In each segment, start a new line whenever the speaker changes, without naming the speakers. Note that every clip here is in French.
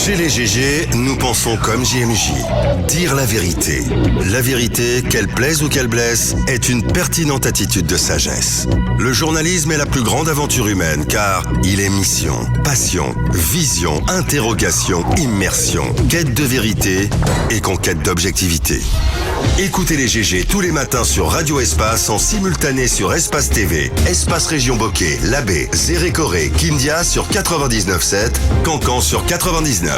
Chez les GG, nous pensons comme JMJ. Dire la vérité. La vérité, qu'elle plaise ou qu'elle blesse, est une pertinente attitude de sagesse. Le journalisme est la plus grande aventure humaine car il est mission, passion, vision, interrogation, immersion, quête de vérité et conquête d'objectivité. Écoutez les GG tous les matins sur Radio Espace en simultané sur Espace TV, Espace Région Bokeh, Labé, Zérékoré, Kindia sur 99.7, Cancan sur 99.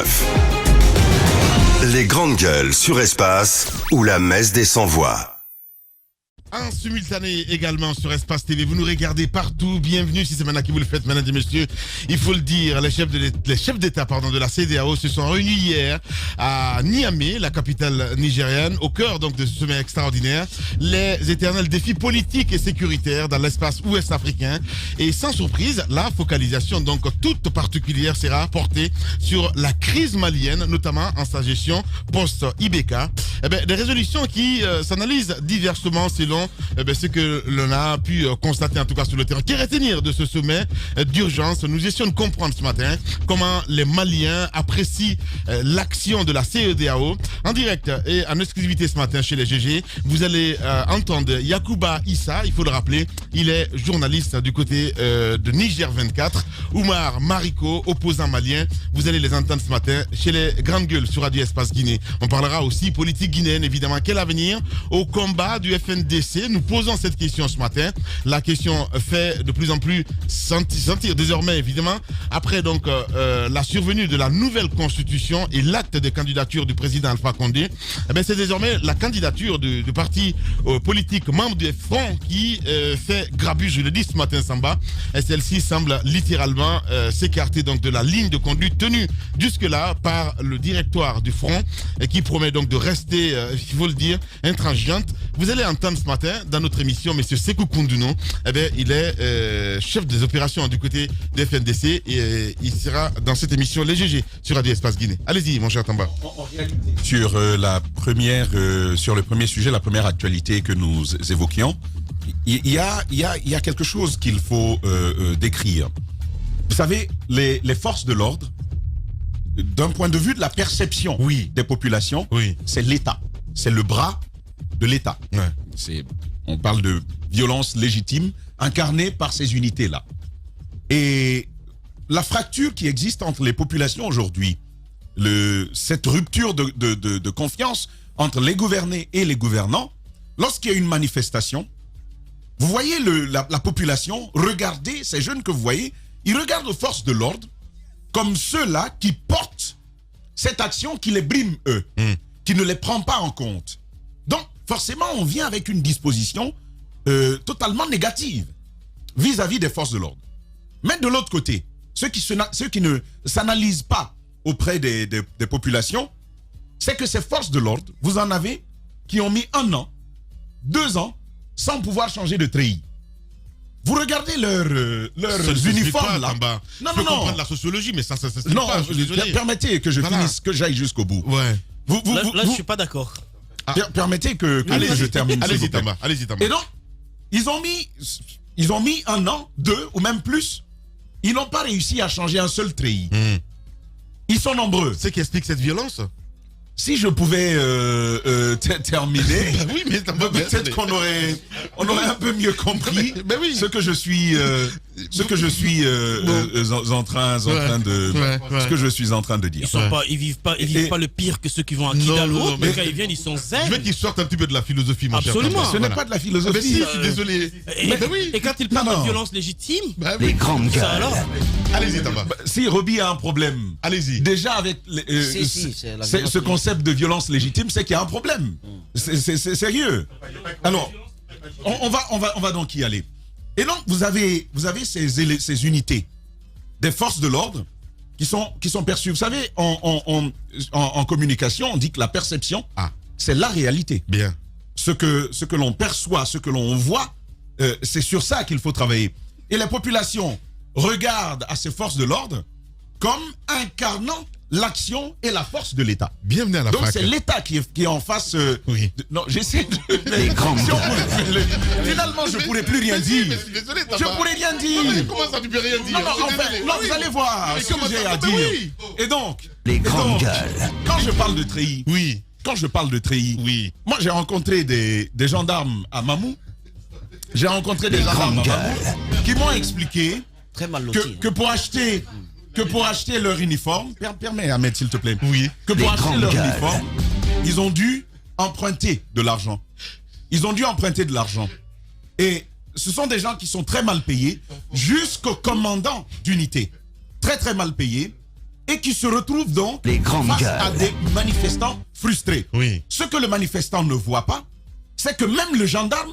Les grandes gueules sur Espace ou la messe des sans-voix.
En simultané également sur Espace TV, vous nous regardez partout, bienvenue si c'est maintenant que vous le faites, mesdames et messieurs. Il faut le dire, les chefs d'État de la CEDEAO se sont réunis hier à Niamey, la capitale nigériane, au cœur donc de ce sommet extraordinaire, les éternels défis politiques et sécuritaires dans l'espace ouest africain. Et sans surprise, la focalisation donc toute particulière sera portée sur la crise malienne, notamment en sa gestion post-IBK. Des résolutions qui s'analysent diversement selon ce que l'on a pu constater en tout cas sur le terrain. Qu'est retenir de ce sommet d'urgence? Nous essayons de comprendre ce matin comment les Maliens apprécient l'action de la CEDEAO. En direct et en exclusivité ce matin chez les GG, vous allez entendre Yacouba Issa, il faut le rappeler, il est journaliste du côté de Niger 24. Oumar Mariko, opposant malien, vous allez les entendre ce matin chez les grandes gueules sur Radio Espace Guinée. On parlera aussi politique guinéenne évidemment. Quel avenir au combat du FNDC? Nous posons cette question ce matin. La question fait de plus en plus sentir désormais évidemment après donc la survenue de la nouvelle constitution et l'acte de candidature du président Alpha Condé. C'est désormais la candidature du parti politique membre du Front qui fait grabuge, je le dis ce matin Samba, et celle-ci semble littéralement s'écarter donc de la ligne de conduite tenue jusque-là par le directoire du Front et qui promet donc de rester, il faut le dire, intransigeante. Vous allez entendre ce matin dans notre émission M. Sekou Koundouno, il est chef des opérations du côté de FNDC et il sera dans cette émission Les GG sur Radio Espace Guinée. Allez-y mon cher Tamba.
En réalité, sur sur le premier sujet, la première actualité que nous évoquions, il y a quelque chose qu'il faut décrire. Vous savez, les forces de l'ordre, d'un point de vue de la perception des populations, c'est l'État, c'est le bras de l'État. Ouais. On parle de violence légitime incarnée par ces unités-là. Et la fracture qui existe entre les populations aujourd'hui, cette rupture de confiance entre les gouvernés et les gouvernants, lorsqu'il y a une manifestation, vous voyez la population regarder, ces jeunes que vous voyez, ils regardent aux forces de l'ordre comme ceux-là qui portent cette action qui les brime eux, qui ne les prend pas en compte. Donc, forcément, on vient avec une disposition totalement négative vis-à-vis des forces de l'ordre. Mais de l'autre côté, ceux qui ne s'analysent pas auprès des populations, c'est que ces forces de l'ordre, vous en avez qui ont mis 1 an, 2 ans, sans pouvoir changer de treillis. Vous regardez leurs uniformes là.
Non, je peux comprendre la sociologie, mais ça
non, pas, permettez que je finisse, que j'aille jusqu'au bout.
Ouais. Là, je suis pas d'accord.
Permettez que je termine.
Allez-y, Tamba.
Et donc, ils ont mis 1 an, 2 ou même plus. Ils n'ont pas réussi à changer un seul treillis. Ils sont nombreux.
C'est qui explique cette violence?
Si je pouvais terminer,
oui, mais
peut-être qu'on aurait un peu mieux compris ce que je suis en train de dire.
Ils vivent pas le pire que ceux qui vont à Kidalo, mais quand ils viennent, ils sont zen.
Je veux qu'ils sortent un petit peu de la philosophie, mon cher.
Absolument.
Ce n'est pas de la philosophie.
Si, je suis désolé.
Et quand ils parlent de violence légitime,
les grandes gueules.
alors.
Allez-y, Tamba.
Si Roby a un problème,
allez-y.
Déjà avec ce concept de violence légitime, c'est qu'il y a un problème. C'est sérieux. Alors, on va donc y aller. Et donc, vous avez ces unités des forces de l'ordre qui sont perçues. Vous savez, en communication, on dit que la perception, c'est la réalité.
Bien.
Ce que l'on perçoit, ce que l'on voit, c'est sur ça qu'il faut travailler. Et les populations regardent à ces forces de l'ordre comme incarnant l'action et la force de l'État.
Bienvenue à la
Donc
fac.
c'est l'État qui est en face.
Oui.
Non, j'essaie de. Finalement, je ne pourrais plus rien dire.
Désolé,
Je ne pourrais rien dire.
Non, mais comment ça, tu peux rien dire?
Non, vous allez voir
Mais
ce que
comment
j'ai
ça?
à
Mais
dire.
oui.
Et donc,
gueules.
quand je parle de treillis,
Oui. Oui.
moi j'ai rencontré des gendarmes à Mamou. J'ai rencontré des gendarmes à Mamou qui m'ont expliqué
Très mal loti.
que pour acheter leur uniforme, permets Ahmed s'il te plaît,
Oui.
que pour acheter leur uniforme, ils ont dû emprunter de l'argent. Et ce sont des gens qui sont très mal payés, jusqu'au commandant d'unité, très très mal payés, et qui se retrouvent donc face à des manifestants frustrés.
Oui.
Ce que le manifestant ne voit pas, c'est que même le gendarme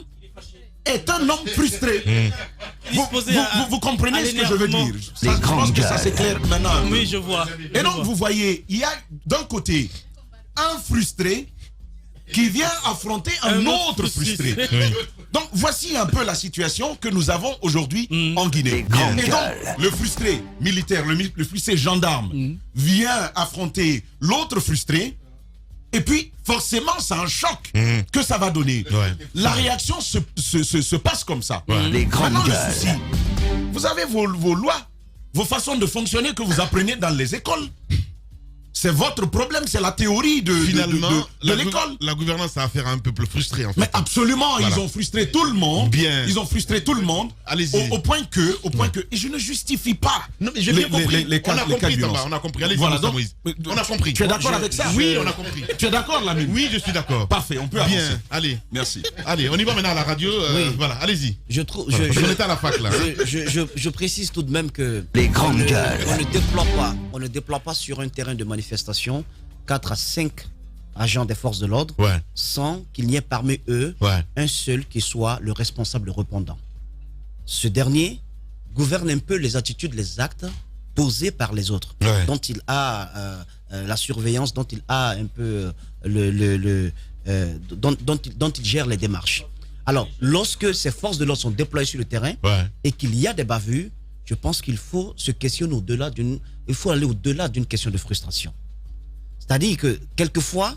est un homme frustré. Vous comprenez ce que je veux dire? Je pense que ça c'est clair maintenant.
Oui, je vois.
Et donc vous voyez, il y a d'un côté un frustré qui vient affronter un autre frustré. Donc voici un peu la situation que nous avons aujourd'hui en Guinée. Et donc le frustré militaire, le frustré gendarme vient affronter l'autre frustré. Et puis, forcément, c'est un choc que ça va donner.
Ouais.
La réaction se passe comme ça.
Ouais.
Maintenant, le souci, vous avez vos lois, vos façons de fonctionner que vous apprenez dans les écoles. C'est votre problème, c'est la théorie de l'école.
La gouvernance a affaire à un peuple frustré, en fait.
Mais absolument,
Voilà.
ils ont frustré tout le monde.
Bien.
Ils ont frustré tout le monde.
Allez-y.
Au point que, et je ne justifie pas.
Non, mais j'ai bien compris.
les cas-
On a
les cas
compris,
de
Tamba,
violence.
on a compris. Allez-y,
Voilà,
Moussa
donc,
Moïse. On a compris.
Tu es d'accord avec ça?
Oui, on a compris.
Tu es d'accord, Lamine?
Oui, je suis d'accord.
Parfait, on peut
Bien,
avancer.
allez.
Merci.
Allez, on y va maintenant à la radio.
Oui.
Voilà, allez-y.
Je trouve.
Parce qu'on était à la fac, là.
Je précise tout de même que on ne déploie pas sur un terrain de manifestation 4 à 5 agents des forces de l'ordre
Ouais.
sans qu'il n'y ait parmi eux
Ouais.
un seul qui soit le responsable répondant. Ce dernier gouverne un peu les attitudes, les actes posés par les autres,
Ouais.
dont il a la surveillance, dont il a un peu dont il gère les démarches. Alors, lorsque ces forces de l'ordre sont déployées sur le terrain
Ouais.
et qu'il y a des bavures, je pense qu'il faut se questionner il faut aller au-delà d'une question de frustration. C'est-à-dire que quelquefois,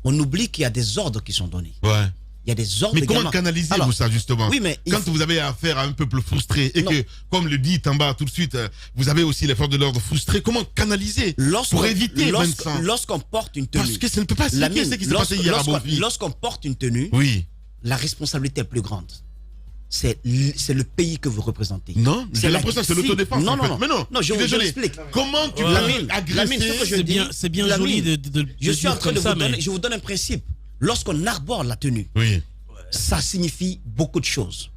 on oublie qu'il y a des ordres qui sont donnés.
Ouais.
Il y a des ordres
Mais comment
également.
canalisez-vous
Alors,
ça, justement?
Oui, mais
Quand vous avez affaire à un peuple frustré et
Non.
que, comme le dit Tamba tout de suite, vous avez aussi les forces de l'ordre frustrées, comment canaliser pour éviter Vincent?
Lorsqu'on porte une tenue,
Parce que ça ne peut pas expliquer ce qui s'est passé hier à Bonfils.
lorsqu'on porte une tenue,
Oui.
la responsabilité est plus grande. C'est le pays que vous représentez.
Non,
C'est
j'ai
la-
l'impression que c'est
si.
l'autodéfense.
Non,
en fait.
non.
Mais non,
Non, je
suis désolé.
l'explique.
Comment tu
Lamine,
peux agresser
ce que je dis,
C'est bien
Lamine,
joli de
je suis en
dire
train de
comme ça,
vous donner,
mais
je vous donne un principe. Lorsqu'on arbore la tenue,
Oui,
ça signifie beaucoup de choses.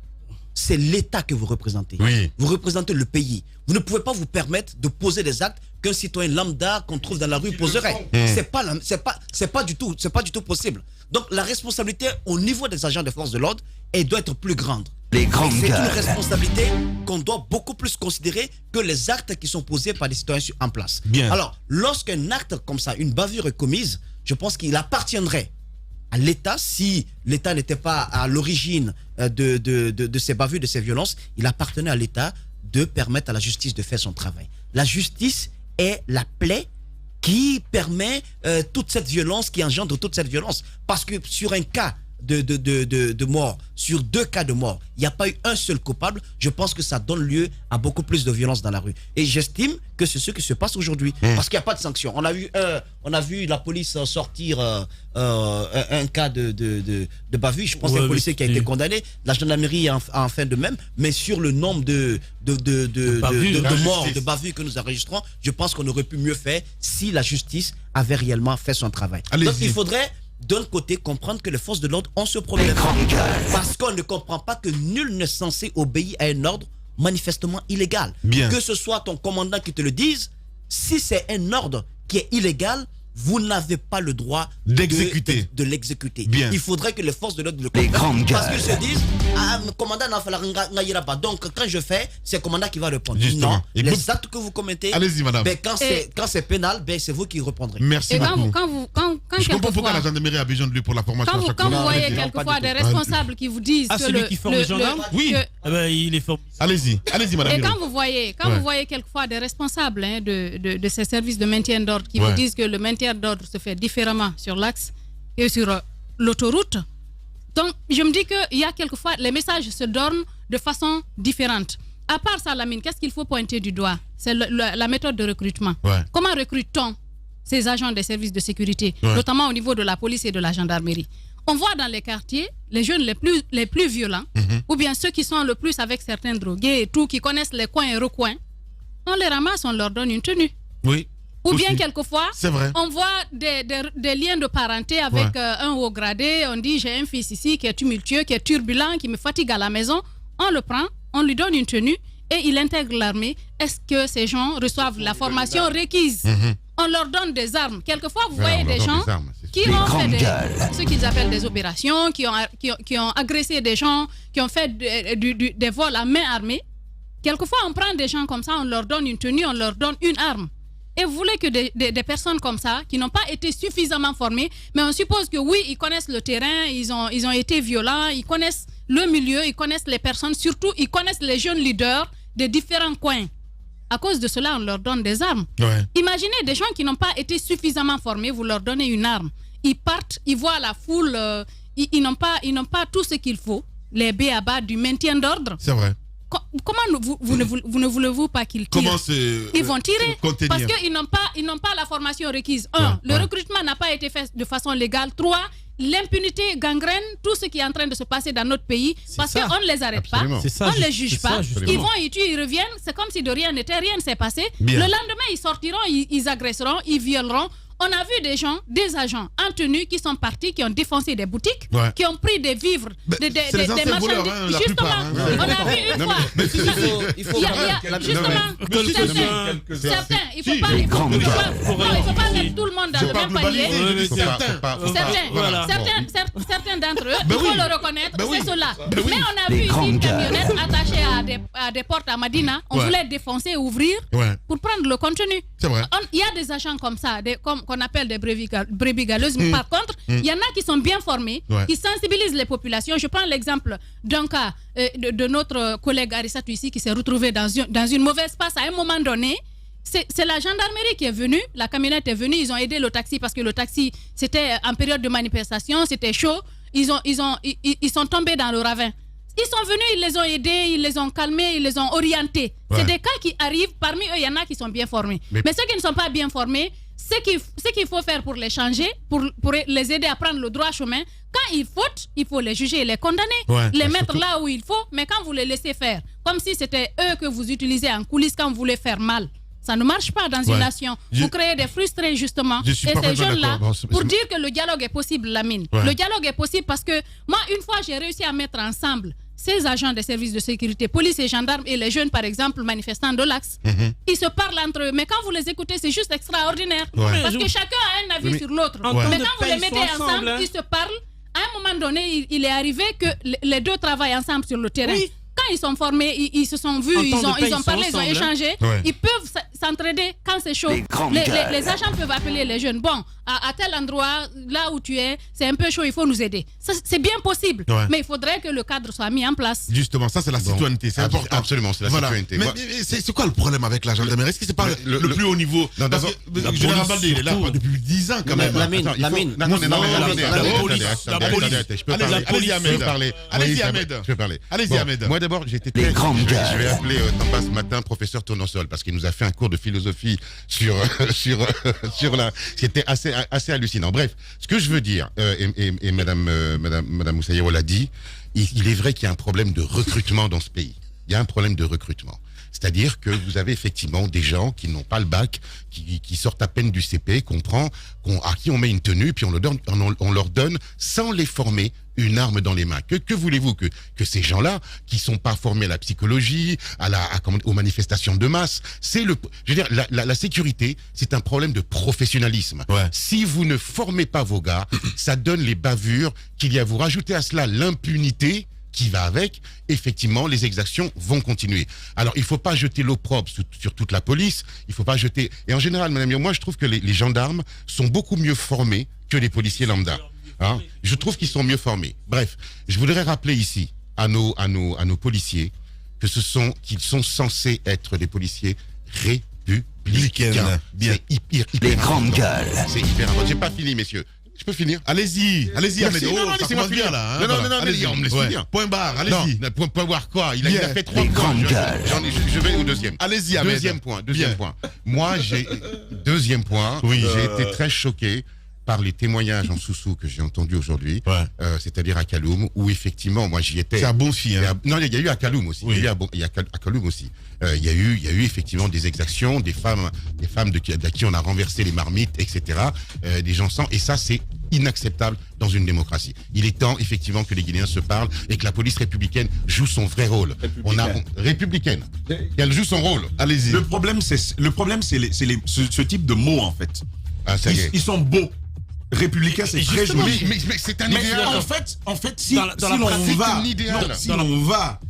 C'est l'État que vous représentez.
Oui.
Vous représentez le pays. Vous ne pouvez pas vous permettre de poser des actes qu'un citoyen lambda qu'on trouve dans la rue poserait. C'est pas du tout possible. Donc la responsabilité au niveau des agents des forces de l'ordre, elle doit être plus grande. Et c'est une responsabilité qu'on doit beaucoup plus considérer que les actes qui sont posés par les citoyens en place.
Bien.
Alors, lorsqu'un acte comme ça, une bavure est commise, je pense qu'il appartiendrait à l'État, si l'État n'était pas à l'origine de ces bavures, de ces violences, il appartenait à l'État de permettre à la justice de faire son travail. La justice est la plaie qui permet toute cette violence, qui engendre toute cette violence. Parce que sur un cas de mort, sur 2 cas de mort, il n'y a pas eu un seul coupable. Je pense que ça donne lieu à beaucoup plus de violence dans la rue. Et j'estime que c'est ce qui se passe aujourd'hui. Parce qu'il n'y a pas de sanction. On a vu la police sortir un cas de bavure. Je pense
Ouais,
qu'un policier
oui,
qui a été condamné. La gendarmerie a en fait de même. Mais sur le nombre de morts, de bavures que nous enregistrons, je pense qu'on aurait pu mieux faire si la justice avait réellement fait son travail.
Allez-y.
Donc il faudrait d'un côté comprendre que les forces de l'ordre ont ce problème. Parce qu'on ne comprend pas que nul n'est censé obéir à un ordre manifestement illégal.
Bien.
Que ce soit ton commandant qui te le dise, si c'est un ordre qui est illégal, vous n'avez pas le droit
D'exécuter.
de l'exécuter.
Bien.
Il faudrait que les forces de l'ordre le comprennent. Parce qu'ils se disent, ah, mon commandant n'a fallu pas. Donc, quand je fais, c'est le commandant qui va répondre.
Justement.
Non,
Et
les
vous-
actes que vous commettez,
Allez-y, madame.
quand c'est pénal, c'est vous qui répondrez.
Merci
Et quand
beaucoup.
vous, quand
Je comprends pourquoi la
quelquefois,
gendarmerie a besoin de lui pour la formation.
quand
à
vous,
chaque
quand
fois.
vous voyez
non,
quelquefois
pas du
des
tout.
responsables qui vous disent
Ah,
que
celui qui forme les gendarmes
Oui.
Ah ben, il est formé.
Allez-y, madame.
Et
Miro.
quand vous voyez quelquefois des responsables de ces services de maintien d'ordre qui
Ouais.
vous disent que le maintien d'ordre se fait différemment sur l'axe que sur l'autoroute, donc je me dis qu'il y a quelquefois les messages se donnent de façon différente. À part ça, Lamine, qu'est-ce qu'il faut pointer du doigt? C'est la méthode de recrutement.
Ouais.
Comment recrute-t-on ces agents des services de sécurité,
Ouais.
notamment au niveau de la police et de la gendarmerie? On voit dans les quartiers les jeunes les plus violents, ou bien ceux qui sont le plus avec certains drogués et tout, qui connaissent les coins et recoins. On les ramasse, on leur donne une tenue.
Oui.
Ou
Aussi.
bien quelquefois,
C'est vrai.
on voit des liens de parenté avec
Ouais.
un haut gradé. On dit, j'ai un fils ici qui est tumultueux, qui est turbulent, qui me fatigue à la maison. On le prend, on lui donne une tenue et il intègre l'armée. Est-ce que ces gens reçouvent la formation requise? On leur donne des armes. Quelquefois, vous voyez
on leur
des
donne
gens
des armes, c'est
qui
sûr.
ont fait ce qu'ils appellent des opérations, qui ont agressé des gens, qui ont fait des vols à main armée. Quelquefois, on prend des gens comme ça, on leur donne une tenue, on leur donne une arme. Et vous voulez que des personnes comme ça, qui n'ont pas été suffisamment formées, mais on suppose que oui, ils connaissent le terrain, ils ont été violents, ils connaissent le milieu, ils connaissent les personnes, surtout ils connaissent les jeunes leaders des différents coins. À cause de cela, on leur donne des armes.
Ouais.
Imaginez des gens qui n'ont pas été suffisamment formés, vous leur donnez une arme. Ils partent, ils voient la foule, ils n'ont pas tout ce qu'il faut, les b.a.-ba du maintien d'ordre.
C'est vrai.
Comment vous ne voulez-vous pas qu'ils tirent?
Comment se
Ils vont tirer
contenir.
parce qu'ils n'ont pas la formation requise.
Ouais,
Le
ouais.
recrutement n'a pas été fait de façon légale. 3, l'impunité gangrène tout ce qui est en train de se passer dans notre pays parce
ça.
qu'on ne les arrête
Absolument.
C'est ça,
pas, on ne les
c'est
juge
ça,
pas.
justement.
Ils vont, ils tuent, ils reviennent. C'est comme si de rien n'était, rien ne s'est passé.
Bien.
Le lendemain, ils sortiront, ils agresseront, ils violeront. On a vu des gens, des agents en tenue qui sont partis, qui ont défoncé des boutiques,
Ouais.
qui ont pris des vivres,
Ben, c'est les anciens voleurs, hein, la
Justement,
plupart, hein.
on a vu une fois.
Il faut
Il y a-
la-
justement, certains, il ne faut pas mettre tout le monde dans
Je
le
parle
même panier.
globalité. Faut pas-
certains.
faut pas- faut pas-
Certains,
Voilà.
certains d'entre eux,
Ben
il faut
oui.
le reconnaître,
Ben oui.
c'est cela.
Ben oui.
Mais on a vu ici une camionnette attachée à des portes à Madina. On
Ouais.
voulait défoncer, ouvrir
Ouais.
pour prendre le contenu.
C'est vrai.
Il y a des agents comme ça, qu'on appelle des brebis galeuses. Mais par contre, il y en a qui sont bien formés,
Ouais.
qui sensibilisent les populations. Je prends l'exemple d'un cas de notre collègue Arissatou ici qui s'est retrouvé dans une mauvaise passe à un moment donné. C'est la gendarmerie qui est venue, la camionnette est venue, ils ont aidé le taxi parce que le taxi, c'était en période de manifestation, c'était chaud. Ils sont tombés dans le ravin. Ils sont venus, ils les ont aidés, ils les ont calmés, ils les ont orientés.
Ouais.
C'est des cas qui arrivent, parmi eux, il y en a qui sont bien formés.
Mais
ceux qui ne sont pas bien formés, ce qu'il faut faire pour les changer, pour les aider à prendre le droit chemin, quand ils fautent, il faut les juger et les condamner,
Ouais,
les
mais
mettre
surtout-
là où il faut, mais quand vous les laissez faire, comme si c'était eux que vous utilisez en coulisses quand vous voulez faire mal, ça ne marche pas dans une
Ouais.
nation. Vous créez des frustrés, justement.
Je suis
Et ces
parfaitement
jeunes-là,
d'accord. Bon, c'est-
pour dire que le dialogue est possible, Lamine.
Ouais.
Le dialogue est possible parce que moi, une fois, j'ai réussi à mettre ensemble ces agents des services de sécurité, police et gendarmes et les jeunes, par exemple, manifestants de l'Axe. Ils se parlent entre eux. Mais quand vous les écoutez, c'est juste extraordinaire.
Ouais.
Parce que chacun a un avis
Mais-
sur l'autre.
En
Mais
temps
quand
de
vous
paix,
les
ils
mettez
sont
ensemble,
ensemble, hein.
ils se parlent. À un moment donné, il est arrivé que les deux travaillent ensemble sur le terrain.
Oui.
Quand ils sont formés, ils se sont vus,
En
ils
temps de
ont
paix, ils
parlé,
sont
ils ont
ensemble, hein.
échangé.
Ouais.
Ils peuvent s'entraider quand c'est chaud. Les agents peuvent appeler les jeunes. Bon, à tel endroit, là où tu es, c'est un peu chaud, il faut nous aider. Ça, c'est bien possible.
Ouais.
Mais il faudrait que le cadre soit mis en place.
Justement, ça c'est la citoyenneté, c'est important.
Absolument, c'est la citoyenneté.
Mais,
Moi-
mais c'est quoi le problème avec la gendarmerie? Est-ce que c'est pas
Mais
le plus haut niveau?
Non,
Parce
d'abord,
que
la
le général
police,
Baldé, il est là
surtout.
depuis 10 ans quand même.
Lamine,
Attends, il faut-
Lamine.
Non, non, mais
Non,
attendez,
Lamine,
attendez,
la
attendez,
police,
attendez,
la police.
attendez, je peux
Allez-y,
parler.
allez-y,
Je
Ahmed.
peux parler.
Allez-y,
Oui,
Ahmed.
Je peux parler.
Allez-y, Ahmed.
Moi d'abord, j'étais très. Je vais appeler Tamba ce matin professeur Tournesol parce qu'il nous a fait un cours de philosophie sur la. C'était assez hallucinant. Bref, ce que je veux dire, et Madame Moussaïewo l'a dit, il est vrai qu'il y a un problème de recrutement dans ce pays. Il y a un problème de recrutement. C'est-à-dire que vous avez effectivement des gens qui n'ont pas le bac, qui sortent à peine du CP, à qui on met une tenue, puis on leur donne, sans les former, une arme dans les mains. Que voulez-vous que ces gens-là, qui sont pas formés à la psychologie, aux manifestations de masse, je veux dire, la sécurité, c'est un problème de professionnalisme.
Ouais.
Si vous ne formez pas vos gars, ça donne les bavures qu'il y a. Vous rajoutez à cela l'impunité qui va avec, effectivement, les exactions vont continuer. Alors, il ne faut pas jeter l'opprobre sur toute la police, il ne faut pas jeter... Et en général, madame, moi, je trouve que les gendarmes sont beaucoup mieux formés que les policiers lambda. Hein. Je trouve qu'ils sont mieux formés. Bref, je voudrais rappeler ici à nos policiers qu'ils sont censés être des policiers républicains.
Bien.
C'est hyper
Les grandes gueules.
C'est hyper important. J'ai pas fini, messieurs. Je peux finir?
Allez-y,
Merci.
Ahmed.
Non,
Ça
laissez-moi
commence bien
finir.
là.
Non,
Allez-y,
on me laisse finir.
Point barre,
Non,
allez-y.
point voir quoi? Il a fait 3
Les
points.
grandes gueules.
Je vais au deuxième.
Allez-y, Ahmed.
Deuxième point.
Bien.
Moi, deuxième point.
Oui.
J'ai été très choqué par les témoignages en sous-sous que j'ai entendus aujourd'hui,
Ouais.
c'est-à-dire à Kaloum, où effectivement, moi j'y étais.
C'est un bon film. Hein.
Non, il y a eu à Kaloum aussi.
Oui.
Il y a à Kaloum aussi. Il y a eu effectivement des exactions, des femmes de qui on a renversé les marmites, etc. Des gens sans. Et ça, c'est inacceptable dans une démocratie. Il est temps effectivement que les Guinéens se parlent et que la police républicaine joue son vrai rôle. Républicaine. Qu'elle joue son rôle.
Allez-y.
Le problème, c'est ce type de mots, en fait.
Ah, ça y est.
Ils sont beaux. Républicain, c'est très joli.
Mais c'est un
Mais
idéal.
en fait, si
Dans la
l'on
pratique,
va,
c'est un idéal.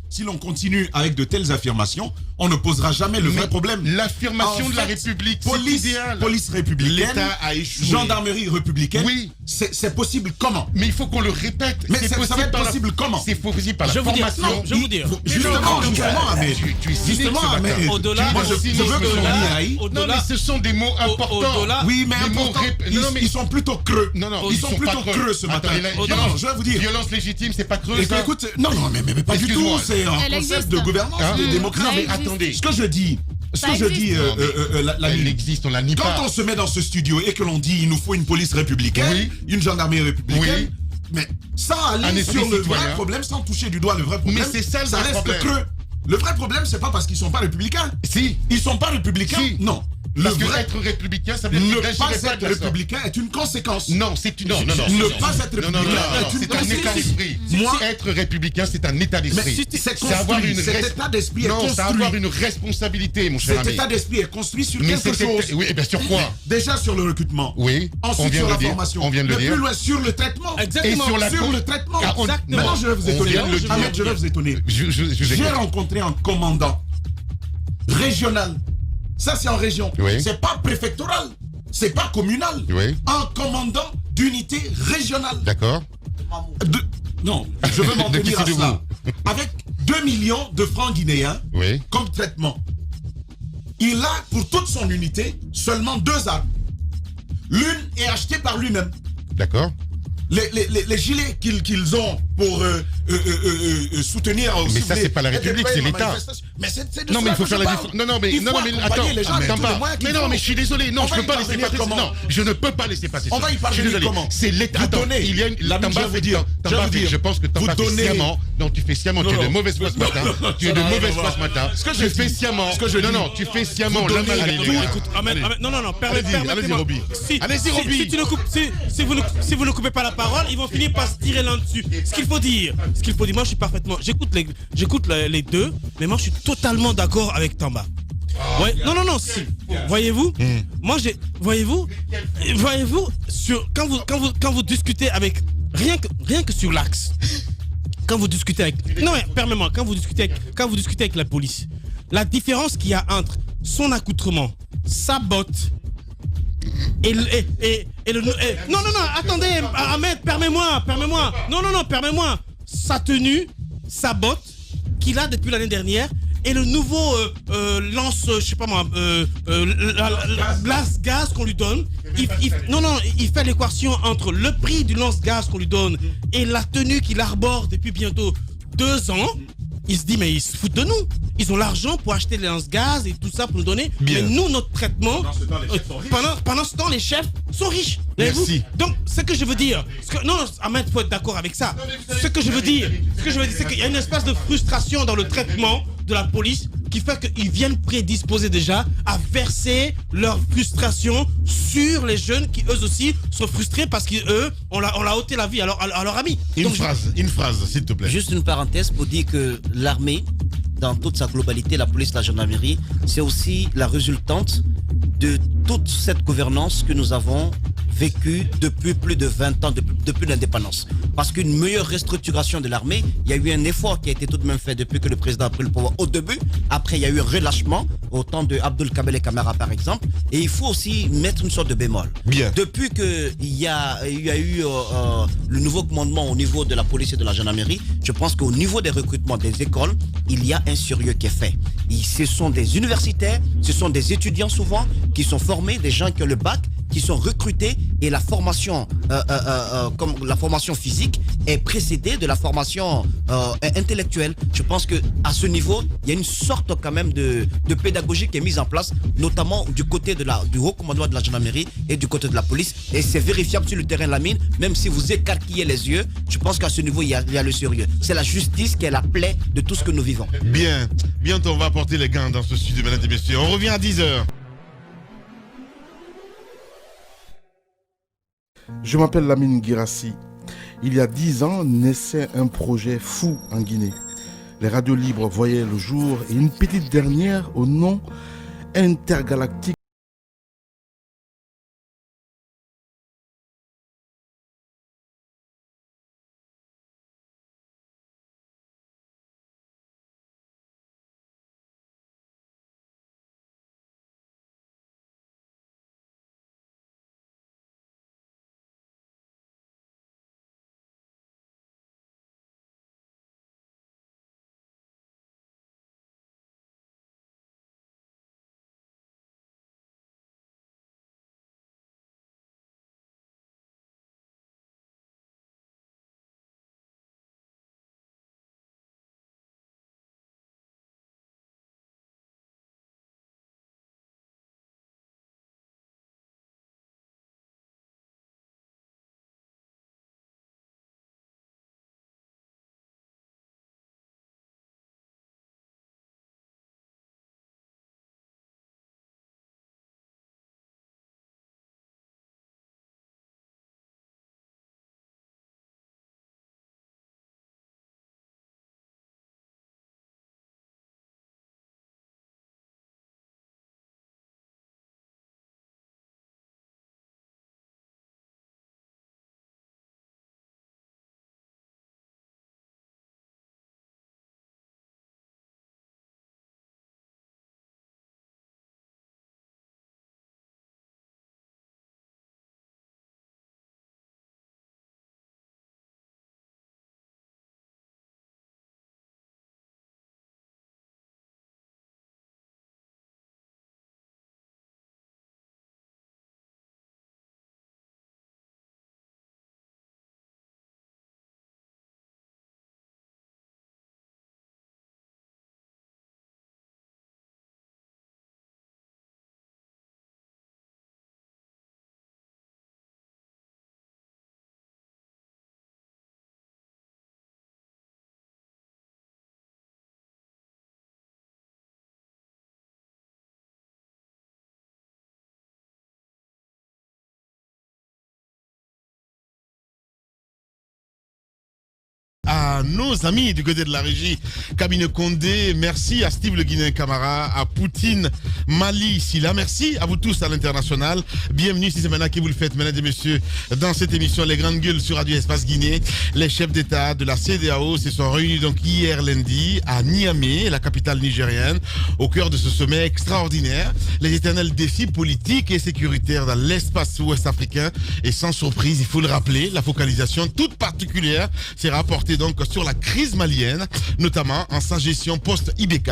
si l'on continue avec de telles affirmations, on ne posera jamais le vrai problème.
L'affirmation
En
de la
fait,
République, c'est
police,
idéal.
police républicaine,
L'État a échoué.
gendarmerie républicaine,
Oui.
c'est possible comment?
Mais il faut qu'on le répète.
Mais
C'est
ça va être
par la-
possible comment?
C'est possible par la
Je vais vous dire,
formation.
non, je vais vous dire.
Justement, Ahmed.
Tu es cynique
Justement,
ce matin.
Ahmed.
Au-delà,
Moi, je veux que l'on y aille.
Non, mais ce sont des mots importants.
au-delà-
Oui, mais
Les mots
important,
non, mais-
ils sont plutôt creux.
Non,
ils sont plutôt
pas
creux ce matin.
Attends, il a-
Non,
violence-
je vais vous dire.
Violence légitime, c'est pas creux, ça.
Écoute, non, mais pas du tout.
Excuse-moi.
C'est un
Elle
concept
existe.
de gouvernance,
Hein?
de
Ça
démocratie.
mais
existe.
attendez.
Ce que je dis,
Ça existe.
la
Elle existe, on la nie
quand
pas.
on se met dans ce studio et que l'on dit il nous faut une police républicaine,
Oui.
une gendarmerie républicaine,
Oui.
mais sans aller
Un esprit
sur le
citoyen.
vrai problème, sans toucher du doigt le vrai problème,
Mais c'est ça le vrai
reste
problème.
creux. Le vrai problème, c'est pas parce qu'ils sont pas républicains.
Si.
Ils sont pas républicains.
Si.
Non. Le
Parce que
vrai,
être républicain, ça veut dire
ne
que
pas
n'agirait pas
être
de la sorte.
républicain est une conséquence.
Non, c'est une. Non.
Ne pas être
Non, non,
républicain
non,
est une
c'est un état
conséquence.
d'esprit.
Moi,
Être républicain, c'est un état
mais
d'esprit.
c'est
C'est avoir
construit.
une
Cet état d'esprit est
Non, c'est
construit.
avoir une responsabilité, mon cher
Cet
ami.
état d'esprit est construit sur
Mais
quelque
c'était-
chose.
Oui, et bien sur quoi?
Déjà sur le recrutement.
Oui, on
Ensuite
vient
sur
de
la
le dire.
formation.
On vient de le
Mais
dire.
plus loin sur le traitement.
Exactement.
Et sur la
Sur le traitement.
Ah,
Exactement.
Maintenant, je vais vous
On
étonner.
vient de le dire.
Ahmed, je vais vous étonner.
Je
J'ai
écoute.
rencontré un commandant régional. Ça, c'est en région.
Oui.
C'est pas préfectoral. C'est pas communal.
Oui.
Un commandant d'unité régionale.
D'accord.
Non, je veux m'en
De
tenir à
qui
cela. Avec 2 millions de francs guinéens
Oui.
comme traitement. Il a, pour toute son unité, seulement 2 armes. L'une est achetée par lui-même.
D'accord.
Les gilets qu'ils ont pour soutenir...
Mais ça, c'est pas la République, c'est l'État.
Mais c'est de
Non, mais il
cela
faut
que
faire
je
la
parle.
différence. Non, mais
Il faut
attends.
accompagner les gens avec tous les
Tamba.
moyens qu'il
Mais non,
faut.
mais je suis désolé. Non,
On
je
va
peux
y
pas laisser
parvenir
passer.
comment?
Non, je ne peux pas laisser passer ça.
On va y
Je suis
parvenir
désolé.
comment?
C'est l'État.
Vous
Attends,
donnez-
il y a une.
L'ami,
Tamba
je vais vous
fait-
dire,
Tamba
je vais vous
fait-
dire,
Je pense que
vous
Tamba fait
donnez-
sciemment. Non, tu fais sciemment. Tu es de mauvaise foi ce matin. Tu es de mauvaise foi ce matin.
Ce que
Tu
je
fais
dis-
sciemment.
ce que je
Non,
dis-
non, tu fais sciemment.
Vous
La
donnez-
maladie.
Allez,
Écoute, non,
Allez-y,
permettez-moi.
Roby.
Si tu ne coupes, si vous ne coupez pas la parole, ils vont finir par se tirer l'un dessus. Ce qu'il faut dire, moi je suis parfaitement, j'écoute les deux, mais moi je suis totalement d'accord avec Tamba. Ouais, non, si. Voyez-vous, moi voyez-vous, quand vous discutez avec rien que sur l'axe. Quand vous discutez avec... Non, mais permets-moi, quand vous discutez avec la police, la différence qu'il y a entre son accoutrement, sa botte et le... non, attendez, Ahmed, permets-moi. Non, permets-moi. Sa tenue, sa botte, qu'il a depuis l'année dernière, et le nouveau lance, je sais pas moi, lance-gaz qu'on lui donne. Il fait l'équation entre le prix du lance-gaz qu'on lui donne et la tenue qu'il arbore depuis bientôt 2 ans. Il se dit, mais ils se foutent de nous. Ils ont l'argent pour acheter les lance-gaz et tout ça pour nous donner.
Bien.
Mais nous, notre traitement,
Pendant ce temps, les chefs sont riches.
pendant ce temps, les chefs sont riches.
Merci.
Voyez-vous. Donc, ce que je veux dire, non, Ahmed, faut être d'accord avec ça. Ce que je veux dire, c'est qu'il y a une espèce de frustration dans le traitement de la police qui fait qu'ils viennent prédisposer déjà à verser leur frustration sur les jeunes qui eux aussi sont frustrés parce qu'eux, on l'a ôté la vie à leur ami.
Une
Donc,
phrase, s'il te plaît.
Juste une parenthèse pour dire que l'armée, dans toute sa globalité, la police, la gendarmerie, c'est aussi la résultante de toute cette gouvernance que nous avons vécue depuis plus de 20 ans, depuis l'indépendance. Parce qu'une meilleure restructuration de l'armée, il y a eu un effort qui a été tout de même fait depuis que le président a pris le pouvoir au début. Après, il y a eu un relâchement au temps de Abdul Kabele Kamara, par exemple. Et il faut aussi mettre une sorte de bémol.
Bien.
Depuis qu'il y a eu le nouveau commandement au niveau de la police et de la gendarmerie, je pense qu'au niveau des recrutements des écoles, il y a un sérieux qui est fait. Et ce sont des universitaires, ce sont des étudiants souvent qui sont formés, des gens qui ont le bac, qui sont recrutés, et la formation, comme la formation physique est précédée de la formation intellectuelle. Je pense que à ce niveau, il y a une sorte quand même de pédagogie qui est mise en place, notamment du côté du haut commandement de la gendarmerie et du côté de la police. Et c'est vérifiable sur le terrain de la mine, même si vous écarquillez les yeux. Je pense qu'à ce niveau, il y a le sérieux. C'est la justice qui est la plaie de tout ce que nous vivons.
Bien. Bientôt, on va apporter les gains dans ce studio, mesdames et messieurs. On revient à 10h.
Je m'appelle Lamine Guirassi. Il y a 10 ans, naissait un projet fou en Guinée. Les radios libres voyaient le jour et une petite dernière au nom intergalactique
à nos amis du côté de la régie, Kabine Condé, merci à Steve Le Guinéen Camara, à Poutine Mali Silla, merci à vous tous à l'international. Bienvenue si c'est maintenant que vous le faites, mesdames et messieurs, dans cette émission Les Grandes Gueules sur Radio Espace Guinée. Les chefs d'État de la CEDEAO se sont réunis donc hier lundi à Niamey, la capitale nigérienne, au cœur de ce sommet extraordinaire. Les éternels défis politiques et sécuritaires dans l'espace ouest africain, et sans surprise, il faut le rappeler, la focalisation toute particulière sera portée donc sur la crise malienne, notamment en sa gestion post-IBK.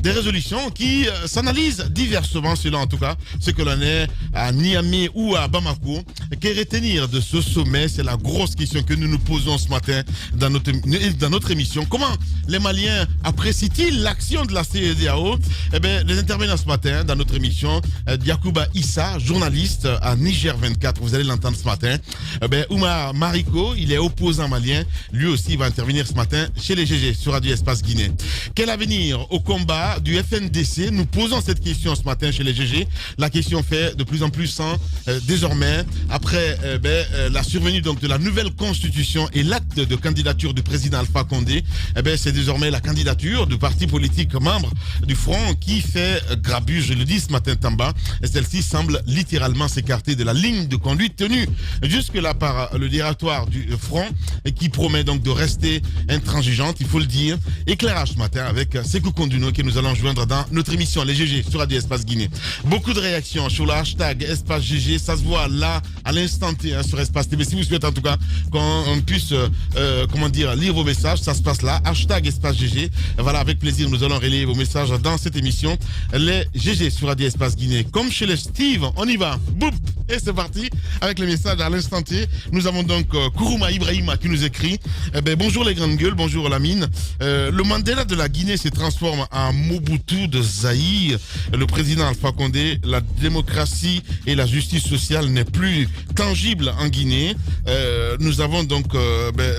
Des résolutions qui s'analysent diversement selon en tout cas ce que l'on est à Niamey ou à Bamako. Que retenir de ce sommet? C'est la grosse question que nous nous posons ce matin dans notre émission. Comment les Maliens apprécient-ils l'action de la CEDEAO? Eh bien, les intervenants ce matin dans notre émission, Diakouba Issa, journaliste à Niger 24, vous allez l'entendre ce matin. Eh bien, Oumar Mariko, il est opposant malien, lui aussi il va intervenir revenir ce matin chez les GG sur Radio Espace Guinée. Quel avenir au combat du FNDC? Nous posons cette question ce matin chez les GG. La question fait de plus en plus sens désormais après la survenue donc de la nouvelle constitution et l'acte de candidature du président Alpha Condé. C'est désormais la candidature du parti politique membre du Front qui fait grabuge, je le dis ce matin Tamba, et celle-ci semble littéralement s'écarter de la ligne de conduite tenue jusque-là par le directoire du Front et qui promet donc de rester intransigeante, il faut le dire. Éclairage ce matin avec Sekou Konduno que nous allons joindre dans notre émission Les GG sur Radio Espace Guinée. Beaucoup de réactions sur le hashtag Espace GG, ça se voit là à l'instant T sur Espace TV. Si vous souhaitez en tout cas qu'on puisse lire vos messages, ça se passe là, hashtag Espace GG. Voilà, avec plaisir nous allons relayer vos messages dans cette émission Les GG sur Radio Espace Guinée. Comme chez les Steve, on y va, boum, et c'est parti avec les messages à l'instant T. Nous avons donc Kourouma Ibrahima qui nous écrit bonjour les grandes gueules, bonjour Lamine. Le Mandela de la Guinée se transforme en Mobutu de Zaïre. Le président Alpha Condé, la démocratie et la justice sociale n'est plus tangible en Guinée. Nous avons donc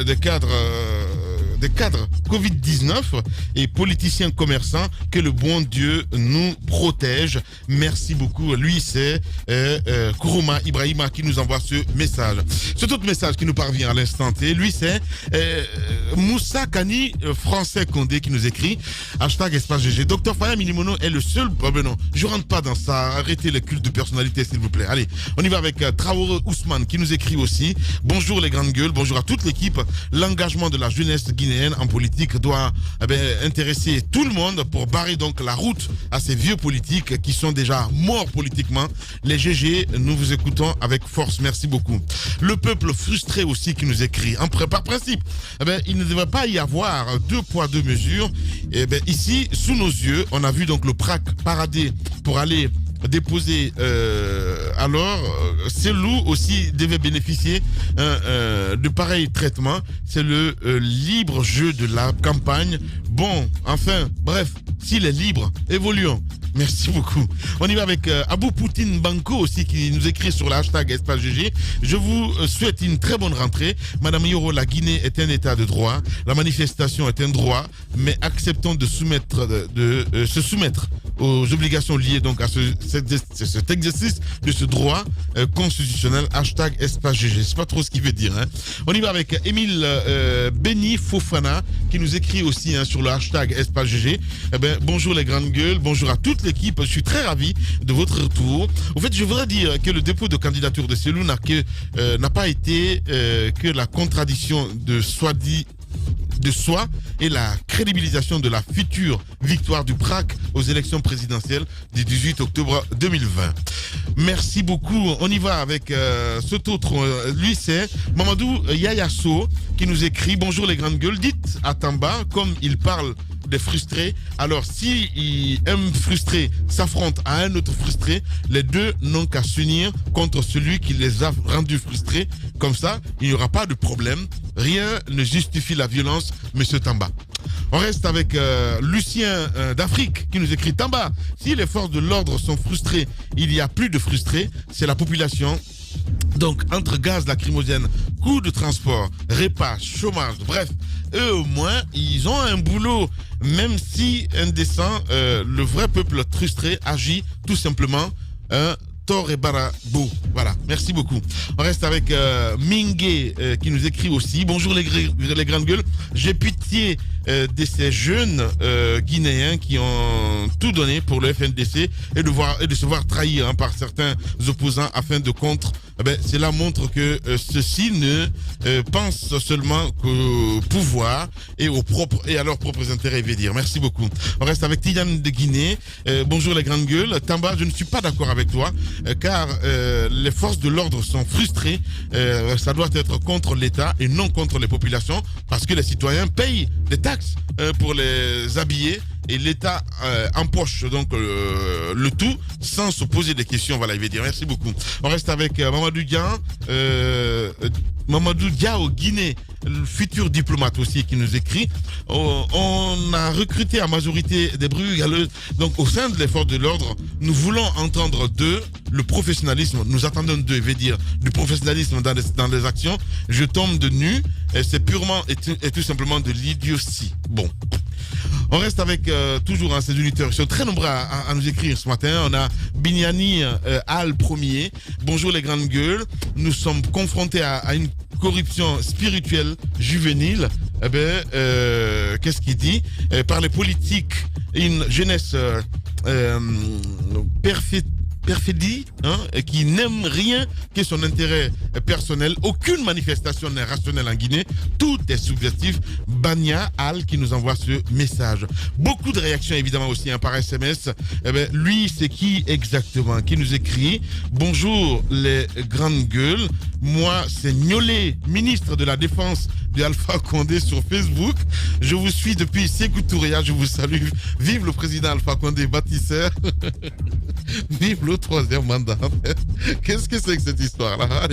des cadres Covid-19 et politiciens commerçants, que le bon Dieu nous protège. Merci beaucoup. Lui, c'est Kourouma Ibrahima qui nous envoie ce message. Cet autre message qui nous parvient à l'instant T, lui, c'est Moussa Kani, français Condé, qui nous écrit hashtag Espace GG. Docteur Faya Minimono est le seul... non, je rentre pas dans ça. Arrêtez le culte de personnalité, s'il vous plaît. Allez, on y va avec Traoré Ousmane qui nous écrit aussi. Bonjour les grandes gueules, bonjour à toute l'équipe. L'engagement de la jeunesse guinéenne en politique doit intéresser tout le monde pour barrer donc la route à ces vieux politiques qui sont déjà morts politiquement. Les GG, nous vous écoutons avec force. Merci beaucoup. Le peuple frustré aussi qui nous écrit. Par principe, il ne devrait pas y avoir 2 poids 2 mesures. Ici, sous nos yeux, on a vu donc le PRAC parader pour aller déposer. Cellou aussi devait bénéficier de pareil traitement. C'est le libre jeu de la campagne. Bon, enfin, bref, s'il est libre, évoluons. Merci beaucoup. On y va avec Abou Poutine Banco aussi qui nous écrit sur le hashtag Espace GG. Je vous souhaite une très bonne rentrée. Madame Yoro, la Guinée est un état de droit. La manifestation est un droit, mais acceptons de se soumettre aux obligations liées donc à cet exercice de ce droit constitutionnel. Hashtag Espace GG. C'est pas trop ce qu'il veut dire. On y va avec Émile Beni Fofana qui nous écrit aussi sur le hashtag Espace GG. Bonjour les grandes gueules, bonjour à toutes l'équipe, je suis très ravi de votre retour. Au fait, je voudrais dire que le dépôt de candidature de Cellou n'a pas été que la contradiction de soi et la crédibilisation de la future victoire du PRAC aux élections présidentielles du 18 octobre 2020. Merci beaucoup. On y va avec cet autre. Lui, c'est Mamadou Yayasso qui nous écrit bonjour les grandes gueules. Dites à Tamba, comme il parle des frustrés, alors si un frustré s'affronte à un autre frustré, les deux n'ont qu'à s'unir contre celui qui les a rendus frustrés. Comme ça, il n'y aura pas de problème. Rien ne justifie la violence, monsieur Tamba. On reste avec Lucien d'Afrique qui nous écrit Tamba, si les forces de l'ordre sont frustrées, il y a plus de frustrés, c'est la population. Donc, entre gaz lacrymogène, coûts de transport, repas, chômage, bref, eux au moins, ils ont un boulot. Même si indécent, le vrai peuple frustré agit tout simplement Tor et Barabou. Voilà, merci beaucoup. On reste avec Mingue qui nous écrit aussi. Bonjour les grandes gueules. J'ai pitié de ces jeunes Guinéens qui ont tout donné pour le FNDC et de se voir trahir par certains opposants afin de contre. Cela montre que ceux-ci ne pensent seulement qu'au pouvoir et à leurs propres intérêts, je vais dire. Merci beaucoup. On reste avec Tidiane de Guinée. Bonjour les grandes gueules. Tamba, je ne suis pas d'accord avec toi car les forces de l'ordre sont frustrées. Ça doit être contre l'État et non contre les populations parce que les citoyens payent des taxes pour les habiller et l'État empoche donc le tout sans se poser des questions. Voilà, il veut dire. Merci beaucoup. On reste avec Mamadou Dia. Mamadou Dia au Guinée, le futur diplomate aussi qui nous écrit. On a recruté à majorité des brugaleuses. Donc au sein de l'effort de l'ordre, nous voulons entendre d'eux le professionnalisme. Nous attendons d'eux, veut dire du professionnalisme dans les actions. Je tombe de nu. C'est purement et tout simplement de l'idiotie. Bon. On reste avec toujours ces unitaires. Ils sont très nombreux à nous écrire ce matin. On a Bignani Al Premier. Bonjour les grandes gueules. Nous sommes confrontés à une corruption spirituelle juvénile. Eh ben, qu'est-ce qu'il dit? Par les politiques, une jeunesse perfidie, hein, qui n'aime rien que son intérêt personnel. Aucune manifestation n'est rationnelle en Guinée. Tout est subjectif. Bania Al qui nous envoie ce message. Beaucoup de réactions évidemment aussi hein, par SMS. Eh ben, lui, c'est qui exactement? Qui nous écrit: bonjour les grandes gueules. Moi, c'est Niolé, ministre de la Défense de Alpha Condé sur Facebook. Je vous suis depuis Sékou Touria. Je vous salue. Vive le président Alpha Condé, bâtisseur. Vive le 3e mandat. Qu'est-ce que c'est que cette histoire-là?